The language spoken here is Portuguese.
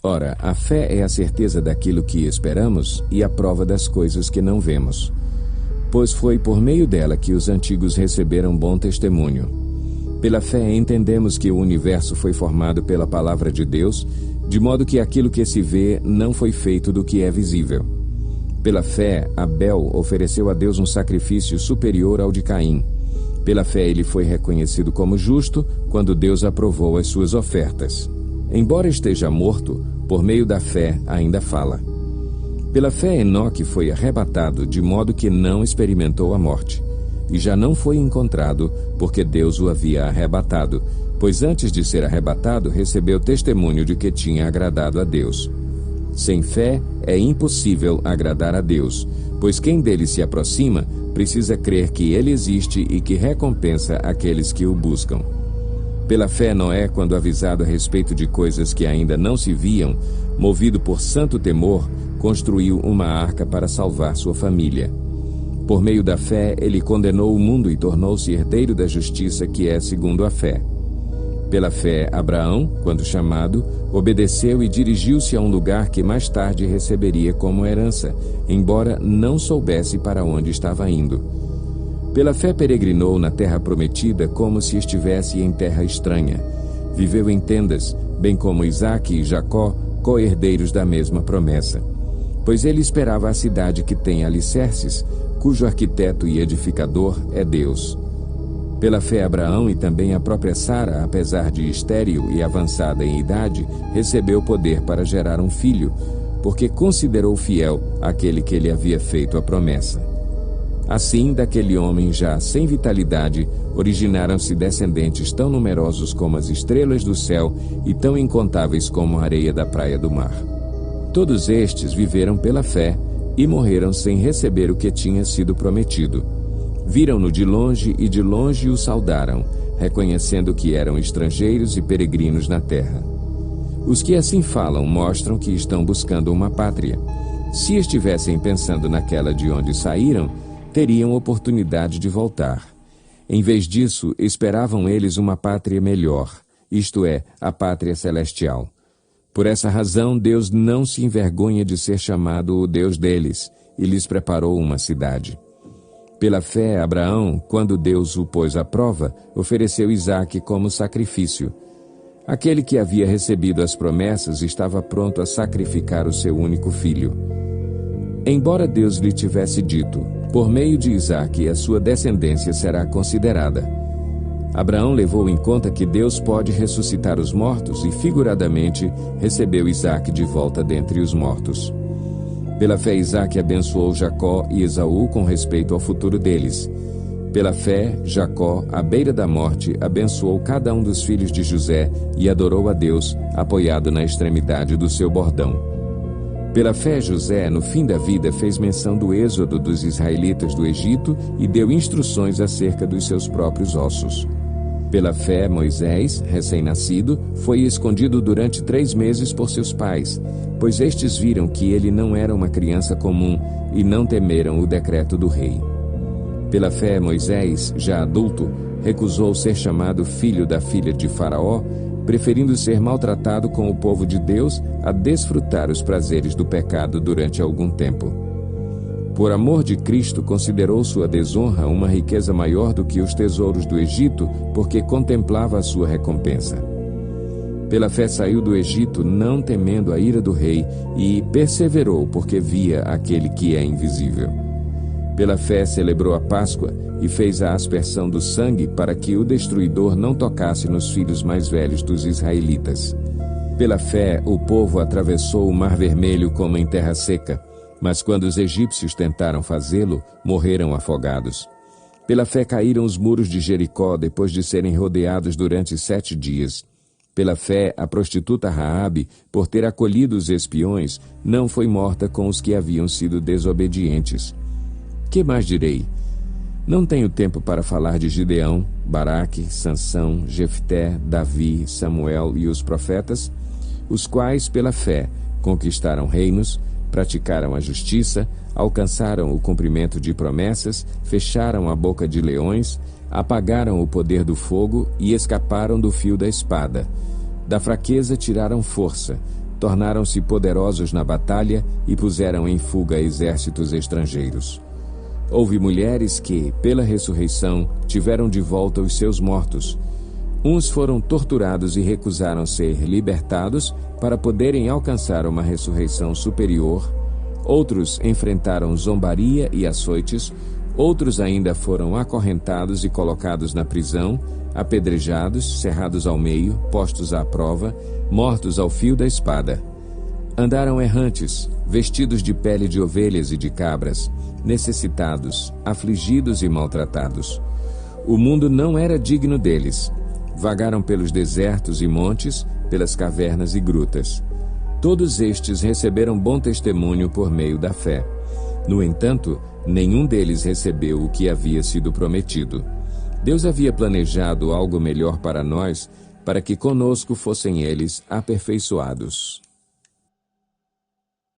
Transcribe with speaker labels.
Speaker 1: Ora, a fé é a certeza daquilo que esperamos e a prova das coisas que não vemos. Pois foi por meio dela que os antigos receberam bom testemunho. Pela fé entendemos que o universo foi formado pela palavra de Deus, de modo que aquilo que se vê não foi feito do que é visível. Pela fé, Abel ofereceu a Deus um sacrifício superior ao de Caim. Pela fé ele foi reconhecido como justo quando Deus aprovou as suas ofertas. Embora esteja morto, por meio da fé ainda fala. Pela fé Enoque foi arrebatado de modo que não experimentou a morte, e já não foi encontrado porque Deus o havia arrebatado, pois antes de ser arrebatado recebeu testemunho de que tinha agradado a Deus. Sem fé é impossível agradar a Deus, pois quem dele se aproxima precisa crer que ele existe e que recompensa aqueles que o buscam. Pela fé Noé, quando avisado a respeito de coisas que ainda não se viam, movido por santo temor, construiu uma arca para salvar sua família. Por meio da fé, ele condenou o mundo e tornou-se herdeiro da justiça que é segundo a fé. Pela fé, Abraão, quando chamado, obedeceu e dirigiu-se a um lugar que mais tarde receberia como herança, embora não soubesse para onde estava indo. Pela fé peregrinou na terra prometida como se estivesse em terra estranha. Viveu em tendas, bem como Isaque e Jacó, co-herdeiros da mesma promessa. Pois ele esperava a cidade que tem alicerces, cujo arquiteto e edificador é Deus. Pela fé Abraão e também a própria Sara, apesar de estéril e avançada em idade, recebeu poder para gerar um filho, porque considerou fiel aquele que lhe havia feito a promessa. Assim, daquele homem já sem vitalidade, originaram-se descendentes tão numerosos como as estrelas do céu e tão incontáveis como a areia da praia do mar. Todos estes viveram pela fé e morreram sem receber o que tinha sido prometido. Viram-no de longe e de longe o saudaram, reconhecendo que eram estrangeiros e peregrinos na terra. Os que assim falam mostram que estão buscando uma pátria. Se estivessem pensando naquela de onde saíram, teriam oportunidade de voltar. Em vez disso, esperavam eles uma pátria melhor, isto é, a pátria celestial. Por essa razão, Deus não se envergonha de ser chamado o Deus deles, e lhes preparou uma cidade. Pela fé, Abraão, quando Deus o pôs à prova, ofereceu Isaque como sacrifício. Aquele que havia recebido as promessas estava pronto a sacrificar o seu único filho. Embora Deus lhe tivesse dito, por meio de Isaque a sua descendência será considerada, Abraão levou em conta que Deus pode ressuscitar os mortos e, figuradamente, recebeu Isaque de volta dentre os mortos. Pela fé, Isaque abençoou Jacó e Esaú com respeito ao futuro deles. Pela fé, Jacó, à beira da morte, abençoou cada um dos filhos de José e adorou a Deus, apoiado na extremidade do seu bordão. Pela fé, José, no fim da vida, fez menção do êxodo dos israelitas do Egito e deu instruções acerca dos seus próprios ossos. Pela fé, Moisés, recém-nascido, foi escondido durante 3 meses por seus pais, pois estes viram que ele não era uma criança comum e não temeram o decreto do rei. Pela fé, Moisés, já adulto, recusou ser chamado filho da filha de Faraó, preferindo ser maltratado com o povo de Deus a desfrutar os prazeres do pecado durante algum tempo. Por amor de Cristo, considerou sua desonra uma riqueza maior do que os tesouros do Egito, porque contemplava a sua recompensa. Pela fé saiu do Egito, não temendo a ira do rei, e perseverou porque via aquele que é invisível. Pela fé celebrou a Páscoa e fez a aspersão do sangue para que o destruidor não tocasse nos filhos mais velhos dos israelitas. Pela fé, o povo atravessou o Mar Vermelho como em terra seca, mas quando os egípcios tentaram fazê-lo, morreram afogados. Pela fé caíram os muros de Jericó depois de serem rodeados durante 7 dias. Pela fé, a prostituta Raabe, por ter acolhido os espiões, não foi morta com os que haviam sido desobedientes. Que mais direi? Não tenho tempo para falar de Gideão, Baraque, Sansão, Jefté, Davi, Samuel e os profetas, os quais, pela fé, conquistaram reinos, praticaram a justiça, alcançaram o cumprimento de promessas, fecharam a boca de leões, apagaram o poder do fogo e escaparam do fio da espada. Da fraqueza tiraram força, tornaram-se poderosos na batalha e puseram em fuga exércitos estrangeiros. Houve mulheres que, pela ressurreição, tiveram de volta os seus mortos. Uns foram torturados e recusaram ser libertados para poderem alcançar uma ressurreição superior. Outros enfrentaram zombaria e açoites. Outros ainda foram acorrentados e colocados na prisão, apedrejados, cerrados ao meio, postos à prova, mortos ao fio da espada. Andaram errantes, vestidos de pele de ovelhas e de cabras, necessitados, afligidos e maltratados. O mundo não era digno deles. Vagaram pelos desertos e montes, pelas cavernas e grutas. Todos estes receberam bom testemunho por meio da fé. No entanto, nenhum deles recebeu o que havia sido prometido. Deus havia planejado algo melhor para nós, para que conosco fossem eles aperfeiçoados.